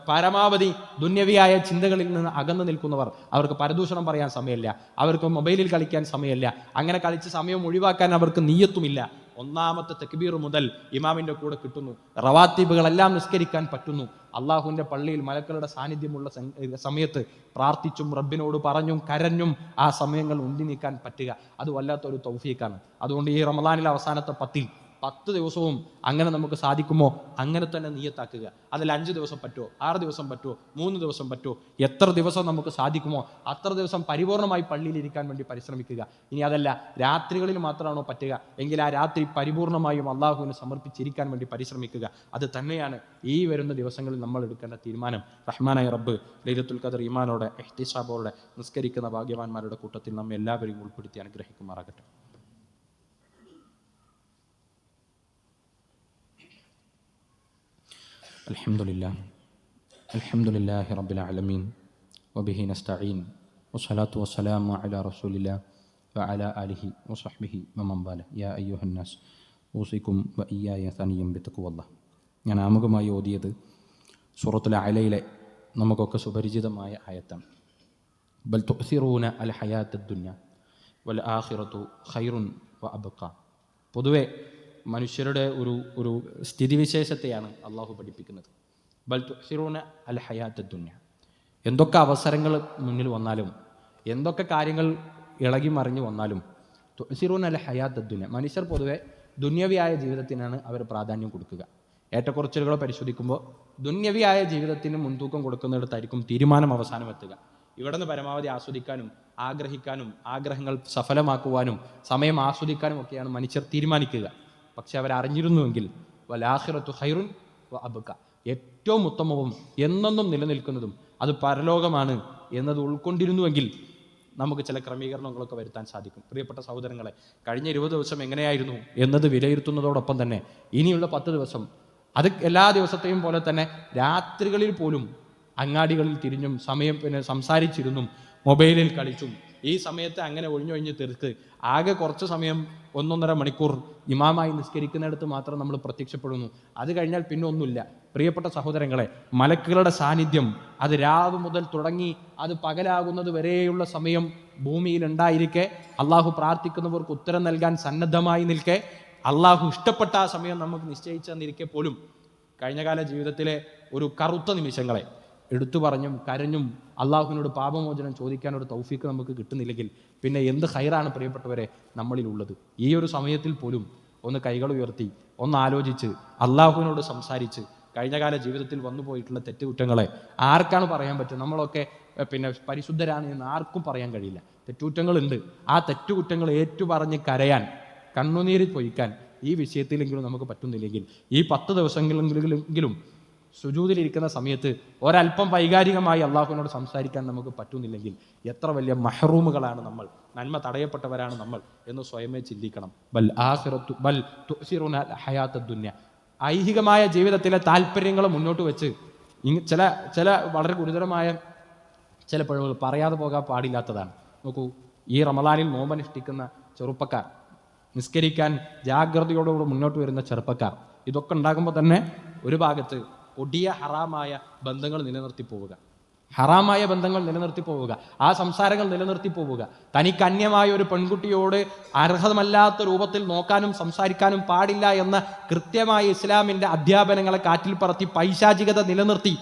പരമാവധി ദുന്യവിയായ ചിന്തകളിൽ നിന്ന് അകന്നു നിൽക്കുന്നവർ. അവർക്ക് പരദൂഷണം പറയാൻ സമയമില്ല, അവർക്ക് മൊബൈലിൽ കളിക്കാൻ സമയമില്ല, അങ്ങനെ കളിച്ച് സമയം ഒഴിവാക്കാൻ അവർക്ക് നിയ്യത്തുമില്ല. ഒന്നാമത്തെ തക്ബീർ മുതൽ ഇമാമിൻ്റെ കൂടെ കിട്ടുന്നു, റവാത്തിബുകളെല്ലാം നിസ്കരിക്കാൻ പറ്റുന്നു. അള്ളാഹുവിൻ്റെ പള്ളിയിൽ മലക്കളുടെ സാന്നിധ്യമുള്ള സമയത്ത് പ്രാർത്ഥിച്ചും റബ്ബിനോട് പറഞ്ഞും കരഞ്ഞും ആ സമയങ്ങൾ ഉന്തി നീക്കാൻ പറ്റുക, അത് വല്ലാത്തൊരു തൗഫീഖാണ്. അതുകൊണ്ട് ഈ റമദാനിലെ അവസാനത്തെ 10 ദിവസവും അങ്ങനെ നമുക്ക് സാധിക്കുമോ അങ്ങനെ തന്നെ നിയ്യത്താക്കുക. അതിൽ 5 ദിവസം പറ്റുമോ, 6 ദിവസം പറ്റുമോ, 3 ദിവസം പറ്റുമോ, എത്ര ദിവസം നമുക്ക് സാധിക്കുമോ അത്ര ദിവസം പരിപൂർണമായി പള്ളിയിൽ ഇരിക്കാൻ വേണ്ടി പരിശ്രമിക്കുക. ഇനി അതല്ല രാത്രികളിൽ മാത്രമാണോ പറ്റുക എങ്കിൽ ആ രാത്രി പരിപൂർണമായും അള്ളാഹുവിന് സമർപ്പിച്ചിരിക്കാൻ വേണ്ടി പരിശ്രമിക്കുക. അത് തന്നെയാണ് ഈ വരുന്ന ദിവസങ്ങളിൽ നമ്മൾ എടുക്കേണ്ട തീരുമാനം. റഹ്മാനായ റബ്ബ് ലൈലത്തുൽ ഖദർ ഈമാനോടെ ഇഹ്തിസാബോടെ നിസ്കരിക്കുന്ന ഭാഗ്യവാന്മാരുടെ കൂട്ടത്തിൽ നമ്മെ എല്ലാവരെയും ഉൾപ്പെടുത്തി അനുഗ്രഹിക്കുമാറാകട്ടെ. അൽഹംദുലില്ലാഹി റബ്ബിൽ ആലമീൻ വബിഹി നസ്തഈൻ വസ്സലാത്തു വസ്സലാമു അലാ റസൂലില്ലാഹി വഅലാ ആലിഹി വസഹ്ബിഹി വമൻ വാല. യാ അയ്യുഹന്നാസ് ഊസികും വഇയ്യായ സനിയം ബിത്തഖ്വല്ലാഹ്. ഞാൻ ആമുഖമായി ഓതിയത് സൂറത്തുൽ അലയിലെ നമുക്കൊക്കെ സുപരിചിതമായ ആയത്താണ്. ബൽ തുഅ്സിറൂന അൽ ഹയാത്തദ് ദുനിയ വൽ ആഖിറതു ഖൈറുൻ വഅബ്ഖാ. പൊതുവെ മനുഷ്യരുടെ ഒരു സ്ഥിതിവിശേഷത്തെയാണ് അള്ളാഹു പഠിപ്പിക്കുന്നത്. ബൽ തുഅ്സിറൂന അൽ ഹയാത്തദ് ദുനിയ. എന്തൊക്കെ അവസരങ്ങൾ മുന്നിൽ വന്നാലും, എന്തൊക്കെ കാര്യങ്ങൾ ഇളകി മറിഞ്ഞു വന്നാലും, തുഅ്സിറൂന അൽ ഹയാത്തദ് ദുനിയ, മനുഷ്യർ പൊതുവെ ദുന്യവിയായ ജീവിതത്തിനാണ് അവർ പ്രാധാന്യം കൊടുക്കുക. ഏറ്റക്കുറച്ചിലുകളെ പരിശോധിക്കുമ്പോൾ ദുന്യവിയായ ജീവിതത്തിന് മുൻതൂക്കം കൊടുക്കുന്നിടത്തായിരിക്കും തീരുമാനം അവസാനം എത്തുക. ഇവിടെ നിന്ന് പരമാവധി ആസ്വദിക്കാനും ആഗ്രഹിക്കാനും ആഗ്രഹങ്ങൾ സഫലമാക്കുവാനും സമയം ആസ്വദിക്കാനും ഒക്കെയാണ് മനുഷ്യർ തീരുമാനിക്കുക. പക്ഷെ അവരറിഞ്ഞിരുന്നുവെങ്കിൽ വലാഖിറത്തു ഖൈറുൻ വഅബ്ഖാ, ഏറ്റവും ഉത്തമവും എന്നെന്നും നിലനിൽക്കുന്നതും അത് പരലോകമാണ് എന്നത് ഉൾക്കൊണ്ടിരുന്നുവെങ്കിൽ നമുക്ക് ചില ക്രമീകരണങ്ങളൊക്കെ വരുത്താൻ സാധിക്കും. പ്രിയപ്പെട്ട സഹോദരങ്ങളെ, കഴിഞ്ഞ 20 ദിവസം എങ്ങനെയായിരുന്നു എന്നത് വിലയിരുത്തുന്നതോടൊപ്പം തന്നെ ഇനിയുള്ള 10 ദിവസം അത് എല്ലാ ദിവസത്തെയും പോലെ തന്നെ രാത്രികളിൽ പോലും അങ്ങാടികളിൽ തിരിഞ്ഞും സംസാരിച്ചിരുന്നും മൊബൈലിൽ കളിച്ചും ഈ സമയത്ത് അങ്ങനെ ഒഴിഞ്ഞൊഴിഞ്ഞ് തീർക്ക് ആകെ കുറച്ച് സമയം 1.5 മണിക്കൂർ ഇമാമായി നിസ്കരിക്കുന്നിടത്ത് മാത്രം നമ്മൾ പ്രത്യക്ഷപ്പെടുന്നു. അത് കഴിഞ്ഞാൽ പിന്നെ ഒന്നുമില്ല. പ്രിയപ്പെട്ട സഹോദരങ്ങളെ, മലക്കുകളുടെ സാന്നിധ്യം അത് രാവ് മുതൽ തുടങ്ങി അത് പകലാകുന്നത് വരെയുള്ള സമയം ഭൂമിയിൽ ഉണ്ടായിരിക്കെ, അള്ളാഹു പ്രാർത്ഥിക്കുന്നവർക്ക് ഉത്തരം നൽകാൻ സന്നദ്ധമായി നിൽക്കെ, അള്ളാഹു ഇഷ്ടപ്പെട്ട ആ സമയം നമുക്ക് നിശ്ചയിച്ചു തന്നിരിക്കെ പോലും കഴിഞ്ഞകാല ജീവിതത്തിലെ ഒരു കറുത്ത നിമിഷങ്ങളെ എടുത്തു പറഞ്ഞും കരഞ്ഞും അള്ളാഹുവിനോട് പാപമോചനം ചോദിക്കാനൊരു തൗഫീക്ക് നമുക്ക് കിട്ടുന്നില്ലെങ്കിൽ പിന്നെ എന്ത് ഖൈറാണ് പ്രിയപ്പെട്ടവരെ നമ്മളിലുള്ളത്? ഈ ഒരു സമയത്തിൽ പോലും ഒന്ന് കൈകൾ ഉയർത്തി ഒന്ന് ആലോചിച്ച് അള്ളാഹുവിനോട് സംസാരിച്ച് കഴിഞ്ഞകാല ജീവിതത്തിൽ വന്നു പോയിട്ടുള്ള തെറ്റുകുറ്റങ്ങളെ ആർക്കാണ് പറയാൻ പറ്റുക? നമ്മളൊക്കെ പരിശുദ്ധരാണ് എന്ന് ആർക്കും പറയാൻ കഴിയില്ല. തെറ്റുകുറ്റങ്ങളുണ്ട്. ആ തെറ്റുകുറ്റങ്ങൾ ഏറ്റുപറഞ്ഞ് കരയാൻ, കണ്ണുനീര് പൊയ്ക്കാൻ ഈ വിഷയത്തിലെങ്കിലും നമുക്ക് പറ്റുന്നില്ലെങ്കിൽ, ഈ 10 ദിവസങ്ങളെങ്കിലും സുജൂദിലിരിക്കുന്ന സമയത്ത് ഒരല്പം വൈകാരികമായി അള്ളാഹുവിനോട് സംസാരിക്കാൻ നമുക്ക് പറ്റുന്നില്ലെങ്കിൽ എത്ര വലിയ മഹ്റൂമുകളാണ് നമ്മൾ, നന്മ തടയപ്പെട്ടവരാണ് നമ്മൾ എന്ന് സ്വയമേ ചിന്തിക്കണം. ബൽ തുഅ്സിറൂന അൽ ഹയാത്തദ് ദുനിയ. ഐഹികമായ ജീവിതത്തിലെ താല്പര്യങ്ങൾ മുന്നോട്ട് വെച്ച് ചില വളരെ ഗുരുതരമായ ചില പിഴവുകൾ പറയാതെ പോകാൻ പാടില്ലാത്തതാണ്. നോക്കൂ, ഈ റമദാനിൽ നോമ്പനുഷ്ഠിക്കുന്ന ചെറുപ്പക്കാർ, നിസ്കരിക്കാൻ ജാഗ്രതയോടുകൂടി മുന്നോട്ട് വരുന്ന ചെറുപ്പക്കാർ, ഇതൊക്കെ ഉണ്ടാകുമ്പോൾ തന്നെ ഒരു ഭാഗത്ത് കൊടിയ ഹറാമായ ബന്ധങ്ങൾ നിലനിർത്തി പോവുക, ഹറാമായ ബന്ധങ്ങൾ നിലനിർത്തി പോവുക, ആ സംസാരങ്ങൾ നിലനിർത്തി പോവുക, തനിക്ക് അന്യമായ ഒരു പെൺകുട്ടിയോട് അർഹമല്ലാത്ത രൂപത്തിൽ നോക്കാനും സംസാരിക്കാനും പാടില്ല എന്ന കൃത്യമായ ഇസ്ലാമിൻ്റെ അധ്യാപനങ്ങളെ കാറ്റിൽ പറത്തി പൈശാചികത നിലനിർത്തി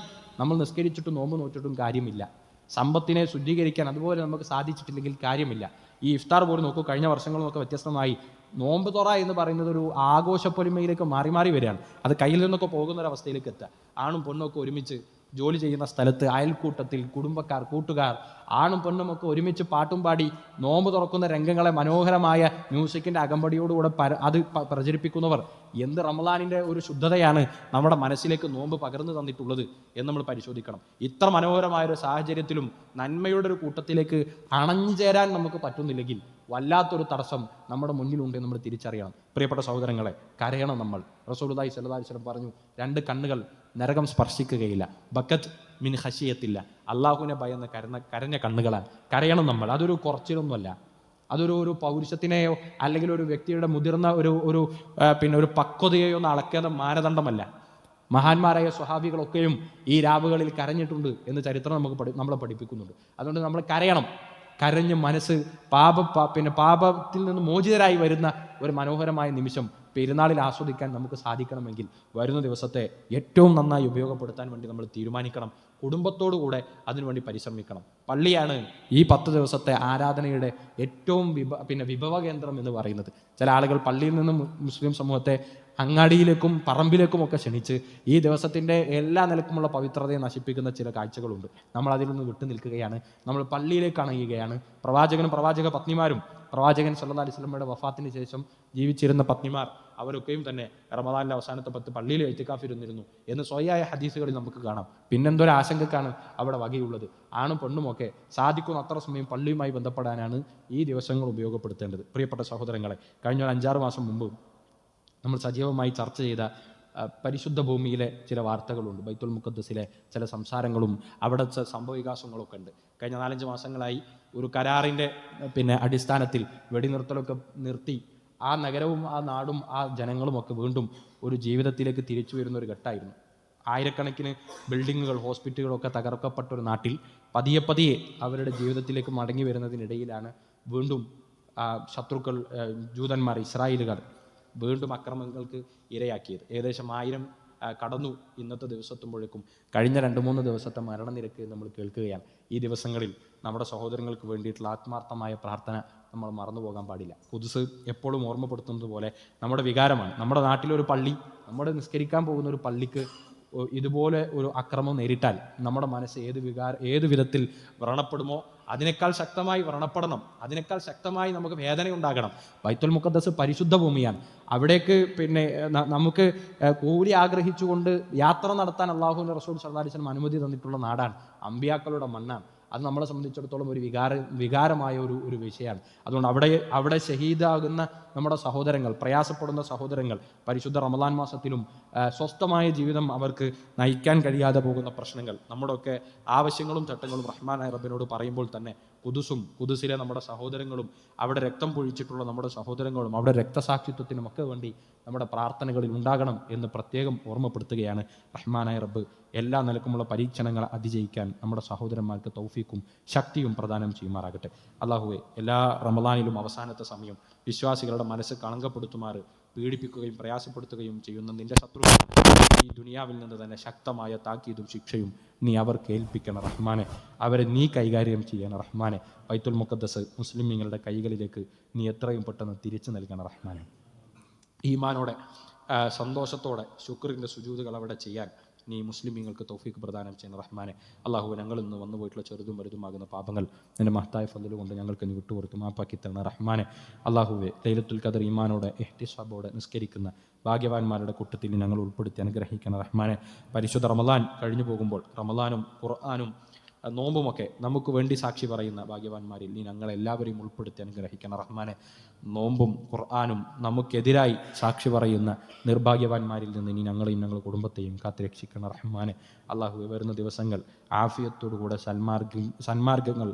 നമ്മൾ നിസ്കരിച്ചിട്ടും നോമ്പ് നോറ്റിട്ടും കാര്യമില്ല. സമ്പത്തിനെ ശുദ്ധീകരിക്കാൻ അതുപോലെ നമുക്ക് സാധിച്ചിട്ടില്ലെങ്കിൽ കാര്യമില്ല. ഈ ഇഫ്താർ പോലും നോക്കൂ, കഴിഞ്ഞ വർഷങ്ങളൊക്കെ വ്യത്യസ്തമായി നോമ്പ് തുറ എന്ന് പറയുന്നത് ഒരു ആഘോഷപ്പൊലിമയിലേക്ക് മാറി വരികയാണ്. അത് കയ്യിൽ നിന്നൊക്കെ പോകുന്നൊരവസ്ഥയിലേക്ക് എത്തുക. ആണും പെണ്ണൊക്കെ ഒരുമിച്ച് ജോലി ചെയ്യുന്ന സ്ഥലത്ത്, അയൽക്കൂട്ടത്തിൽ, കുടുംബക്കാർ, കൂട്ടുകാർ, ആണും പെണ്ണും ഒക്കെ ഒരുമിച്ച് പാട്ടും പാടി നോമ്പ് തുറക്കുന്ന രംഗങ്ങളെ മനോഹരമായ മ്യൂസിക്കിൻ്റെ അകമ്പടിയോടുകൂടെ അത് പ്രചരിപ്പിക്കുന്നവർ, എന്ത് റമളാനിൻ്റെ ഒരു ശുദ്ധതയാണ് നമ്മുടെ മനസ്സിലേക്ക് നോമ്പ് പകർന്നു തന്നിട്ടുള്ളത് എന്ന് നമ്മൾ പരിശോധിക്കണം. ഇത്ര മനോഹരമായൊരു സാഹചര്യത്തിലും നന്മയുടെ ഒരു കൂട്ടത്തിലേക്ക് അണഞ്ഞു ചേരാൻ നമുക്ക് പറ്റുന്നില്ലെങ്കിൽ വല്ലാത്തൊരു തടസ്സം നമ്മുടെ മുന്നിലുണ്ട് നമ്മൾ തിരിച്ചറിയണം. പ്രിയപ്പെട്ട സഹോദരങ്ങളെ, കരയണം നമ്മൾ. റസൂലുള്ളാഹി സ്വല്ലല്ലാഹി അലൈഹി വസല്ലം പറഞ്ഞു, 2 കണ്ണുകൾ നരകം സ്പർശിക്കുകയില്ല. ബക്കത്ത് മിൻ ഖശിയത്തില്ല, അള്ളാഹുവിനെ ഭയന്ന് കരഞ്ഞ കണ്ണുകളാണ്. കരയണം നമ്മൾ. അതൊരു കുറച്ചിലൊന്നുമല്ല. അതൊരു പൗരുഷത്തിനെയോ അല്ലെങ്കിൽ ഒരു വ്യക്തിയുടെ മുതിർന്ന ഒരു പക്വതയെയോ ഒന്ന് അളക്കേണ്ട മാനദണ്ഡമല്ല. മഹാന്മാരായ സ്വഹാബികളൊക്കെയും ഈ രാവുകളിൽ കരഞ്ഞിട്ടുണ്ട് എന്ന് ചരിത്രം നമ്മളെ പഠിപ്പിക്കുന്നുണ്ട്. അതുകൊണ്ട് നമ്മൾ കരയണം. കരഞ്ഞ് മനസ്സ് പാപത്തിൽ നിന്ന് മോചിതരായി വരുന്ന ഒരു മനോഹരമായ നിമിഷം പെരുന്നാളിൽ ആസ്വദിക്കാൻ നമുക്ക് സാധിക്കണമെങ്കിൽ വരുന്ന ദിവസത്തെ ഏറ്റവും നന്നായി ഉപയോഗപ്പെടുത്താൻ വേണ്ടി നമ്മൾ തീരുമാനിക്കണം. കുടുംബത്തോടുകൂടെ അതിനുവേണ്ടി പരിശ്രമിക്കണം. പള്ളിയാണ് ഈ 10 ദിവസത്തെ ആരാധനയുടെ ഏറ്റവും വിഭവ കേന്ദ്രം എന്ന് പറയുന്നത്. ചില ആളുകൾ പള്ളിയിൽ നിന്നും മുസ്ലിം സമൂഹത്തെ അങ്ങാടിയിലേക്കും പറമ്പിലേക്കും ഒക്കെ ക്ഷണിച്ച് ഈ ദിവസത്തിൻ്റെ എല്ലാ നിലക്കുമുള്ള പവിത്രതയെ നശിപ്പിക്കുന്ന ചില കാഴ്ചകളുണ്ട്. നമ്മൾ അതിൽ നിന്ന് വിട്ടു നിൽക്കുകയാണ്. നമ്മൾ പള്ളിയിലേക്ക് അണയുകയാണ്. പ്രവാചകനും പ്രവാചക പത്നിമാരും, പ്രവാചകൻ സല്ലല്ലാഹു അലൈഹി വസല്ലമയുടെ വഫാത്തിന് ശേഷം ജീവിച്ചിരുന്ന പത്നിമാർ, അവരൊക്കെയും തന്നെ റമദാനിലെ അവസാനത്തെ 10 പള്ളിയിൽ ഇഅ്തികാഫിരുന്നിരുന്നു എന്ന് സ്വയായ ഹദീസുകളിൽ നമുക്ക് കാണാം. പിന്നെന്തൊരു ആശങ്കക്കാണ് അവിടെ വകയുള്ളത്? ആണും പെണ്ണുമൊക്കെ സാധിക്കുന്ന അത്ര സമയം പള്ളിയുമായി ബന്ധപ്പെടാനാണ് ഈ ദിവസങ്ങൾ ഉപയോഗപ്പെടുത്തേണ്ടത്. പ്രിയപ്പെട്ട സഹോദരങ്ങളെ, കഴിഞ്ഞ ഒരു 5-6 മാസം മുമ്പ് നമ്മൾ സജീവമായി ചർച്ച ചെയ്ത പരിശുദ്ധ ഭൂമിയിലെ ചില വാർത്തകളുണ്ട്. ബൈത്തുൽ മുഖദ്ദസിലെ ചില സംസാരങ്ങളും അവിടുത്തെ സംഭവവികാസങ്ങളൊക്കെ ഉണ്ട്. കഴിഞ്ഞ 4-5 മാസങ്ങളായി ഒരു കരാറിൻ്റെ അടിസ്ഥാനത്തിൽ വെടിനിർത്തലൊക്കെ നിർത്തി ആ നഗരവും ആ നാടും ആ ജനങ്ങളുമൊക്കെ വീണ്ടും ഒരു ജീവിതത്തിലേക്ക് തിരിച്ചു വരുന്ന ഒരു ഘട്ടമായിരുന്നു. ആയിരക്കണക്കിന് ബിൽഡിങ്ങുകൾ, ഹോസ്പിറ്റലുകളൊക്കെ തകർക്കപ്പെട്ട ഒരു നാട്ടിൽ പതിയെ അവരുടെ ജീവിതത്തിലേക്ക് മടങ്ങി വരുന്നതിനിടയിലാണ് വീണ്ടും ശത്രുക്കൾ, ജൂതന്മാർ, ഇസ്രായേലുകാർ വീണ്ടും അക്രമങ്ങൾക്ക് ഇരയാക്കിയത്. ഏകദേശം 1000 കടന്നു ഇന്നത്തെ ദിവസത്തുമ്പോഴേക്കും. കഴിഞ്ഞ 2-3 ദിവസത്തെ മരണനിരക്ക് നമ്മൾ കേൾക്കുകയാണ്. ഈ ദിവസങ്ങളിൽ നമ്മുടെ സഹോദരങ്ങൾക്ക് വേണ്ടിയിട്ടുള്ള ആത്മാർത്ഥമായ പ്രാർത്ഥന നമ്മൾ മറന്നു പോകാൻ പാടില്ല. ഖുദ്സ് എപ്പോഴും ഓർമ്മപ്പെടുത്തുന്നത് പോലെ നമ്മുടെ വികാരമാണ്. നമ്മുടെ നാട്ടിലൊരു പള്ളി, നമ്മുടെ നിസ്കരിക്കാൻ പോകുന്ന ഒരു പള്ളിക്ക് ഇതുപോലെ ഒരു അക്രമം നേരിട്ടാൽ നമ്മുടെ മനസ്സ് ഏത് വിധത്തിൽ വ്രണപ്പെടുമോ അതിനേക്കാൾ ശക്തമായി വ്രണപ്പെടണം. അതിനേക്കാൾ ശക്തമായി നമുക്ക് വേദനയുണ്ടാകണം. ബൈത്തുൽ മുഖദ്ദസ് പരിശുദ്ധ ഭൂമിയാണ്. അവിടേക്ക് നമുക്ക് കൂലി ആഗ്രഹിച്ചുകൊണ്ട് യാത്ര നടത്താൻ അള്ളാഹുവിൻ്റെ റസൂൽ സല്ലല്ലാഹു അലൈഹി വസല്ലം അനുമതി തന്നിട്ടുള്ള നാടാണ്. അമ്പിയാക്കളുടെ മണ്ണാണ്. അത് നമ്മളെ സംബന്ധിച്ചിടത്തോളം ഒരു വികാരമായ ഒരു വിഷയമാണ്. അതുകൊണ്ട് അവിടെ ഷഹീദാകുന്ന നമ്മുടെ സഹോദരങ്ങൾ, പ്രയാസപ്പെടുന്ന സഹോദരങ്ങൾ, പരിശുദ്ധ റമദാൻ മാസത്തിലും സ്വസ്ഥമായ ജീവിതം അവർക്ക് നയിക്കാൻ കഴിയാതെ പോകുന്ന പ്രശ്നങ്ങൾ, നമ്മുടെയൊക്കെ ആവശ്യങ്ങളും ചട്ടങ്ങളും റഹ്മാനായ റബ്ബിനോട് പറയുമ്പോൾ തന്നെ ഖുദ്സിലെ നമ്മുടെ സഹോദരങ്ങളും അവിടെ രക്തം പൊഴിച്ചിട്ടുള്ള നമ്മുടെ സഹോദരങ്ങളും അവിടെ രക്തസാക്ഷിത്വത്തിനുമൊക്കെ വേണ്ടി നമ്മുടെ പ്രാർത്ഥനകളിൽ ഉണ്ടാകണം എന്ന് പ്രത്യേകം ഓർമ്മപ്പെടുത്തുകയാണ്. റഹ്മാനായ റബ്ബ് എല്ലാ നിലക്കുമുള്ള പരീക്ഷണങ്ങളെ അതിജയിക്കാൻ നമ്മുടെ സഹോദരന്മാർക്ക് തൗഫീക്കും ശക്തിയും പ്രദാനം ചെയ്യുമാറാകട്ടെ. അല്ലാഹുവേ, എല്ലാ റമദാനിലും അവസാനത്തെ സമയം വിശ്വാസികളുടെ മനസ്സ് കളങ്കപ്പെടുത്തുമാറ് പീഡിപ്പിക്കുകയും പ്രയാസപ്പെടുത്തുകയും ചെയ്യുന്ന നിന്റെ ശത്രുക്കൾ ഈ ദുനിയാവിൽ നിന്ന് തന്നെ ശക്തമായ താക്കീതും ശിക്ഷയും നീ അവർക്ക് ഏൽപ്പിക്കണം റഹ്മാനെ. അവരെ നീ കൈകാര്യം ചെയ്യണം റഹ്മാനെ. ബൈത്തുൽ മുഖദ്ദസ് മുസ്ലിമീങ്ങളുടെ കൈകളിലേക്ക് നീ എത്രയും പെട്ടെന്ന് തിരിച്ചു നൽകണം റഹ്മാനെ. ഈമാനോടെ സന്തോഷത്തോടെ ശുക്രിൻ്റെ സുജൂദുകൾ അവിടെ ചെയ്യാൻ നീ മുസ്ലിമീങ്ങൾക്ക് തൗഫീഖ് പ്രദാനം ചെയ്യുന്ന റഹ്മാനെ. അള്ളാഹു, ഞങ്ങളിൽ നിന്ന് വന്നുപോയിട്ടുള്ള ചെറുതും വലുതുമാകുന്ന പാപങ്ങൾ നിന്റെ മഹത്തായ ഫضല് കൊണ്ട് ഞങ്ങൾക്ക് നീ വിട്ടുകൊടുത്ത് മാപ്പാക്കി തരുന്ന റഹ്മാനെ. അള്ളാഹുവെ, ലൈലത്തുൽ ഖദർ ഈമാനോടെ ഇഹ്തിസാബോടെ നിസ്കരിക്കുന്ന ഭാഗ്യവാന്മാരുടെ കൂട്ടത്തിൽ ഞങ്ങൾ ഉൾപ്പെടുത്തി അനുഗ്രഹിക്കണം റഹ്മാനെ. പരിശുദ്ധ റമദാൻ കഴിഞ്ഞു പോകുമ്പോൾ റമദാനും ഖുർആനും നോമ്പുമൊക്കെ നമുക്ക് വേണ്ടി സാക്ഷി പറയുന്ന ഭാഗ്യവാന്മാരിൽ നീ ഞങ്ങളെല്ലാവരെയും ഉൾപ്പെടുത്തി അനുഗ്രഹിക്കണം റഹ്മാനെ. നോമ്പും ഖുർആനും നമുക്കെതിരായി സാക്ഷി പറയുന്ന നിർഭാഗ്യവാന്മാരിൽ നിന്ന് നീ ഞങ്ങളെയും ഞങ്ങളുടെ കുടുംബത്തെയും കാത്തുരക്ഷിക്കണം റഹ്മാനെ. അള്ളാഹു, വരുന്ന ദിവസങ്ങൾ ആഫിയത്തോടുകൂടെ സന്മാർഗങ്ങൾ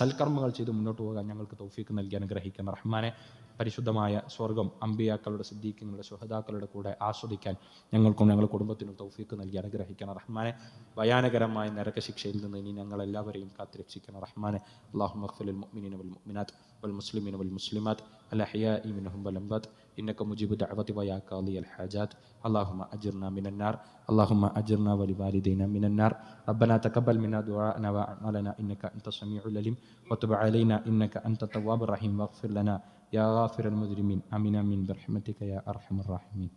സൽക്കർമ്മങ്ങൾ ചെയ്ത് മുന്നോട്ട് പോകാൻ ഞങ്ങൾക്ക് തൗഫീഖ് നൽകി അനുഗ്രഹിക്കണം റഹ്മാനെ. പരിശുദ്ധമായ സ്വർഗം അമ്പിയാക്കളുടെ, സിദ്ദീഖീങ്ങളുടെ, ശുഹദാക്കളുടെ കൂടെ ആസ്വദിക്കാൻ ഞങ്ങൾക്കും ഞങ്ങളുടെ കുടുംബത്തിനും തൗഫീഖ് നൽകി അനുഗ്രഹിക്കണം റഹ്മാനെ. ഭയാനകരമായ നരകശിക്ഷയിൽ നിന്ന് ഇനി ഞങ്ങളെല്ലാവരെയും കാത്തുരക്ഷിക്കണം റഹ്മാനെ. അല്ലാഹുമ്മ ഗ്ഫിർ ലിൽ മുഅ്മിനീന വൽ മുഅ്മിനാത്ത് വൽ മുസ്ലിമീന വൽ മുസ്ലിമാത്ത് അൽ അഹ്യാഇ മിൻഹും വൽ അംവാത്ത് ഇന്നക മുജീബു ദഅവതി വയാ ഖാദിയൽ ഹാജാത്ത്. അല്ലാഹുമ്മ അജിർനാ മിനൻ നാർ, അല്ലാഹുമ്മ അജിർനാ വലിവാലിദൈനാ മിനൻ നാർ. റബ്ബനാ തഖബ്ബൽ മിന്നാ ദുആഅനാ വഅഅ്മലനാ ഇന്നക അൻത സമീഉൽ അലീം വതുബ് അലൈനാ ഇന്നക അൻത തവ്വാബുർ റഹീം വഗ്ഫിർ ലനാ യാ ഗാഫിറൽ മുദ്രിമീൻ. ആമീൻ ആമീൻ ബിറഹ്മതിക യാ അർഹമർ റഹീമീൻ.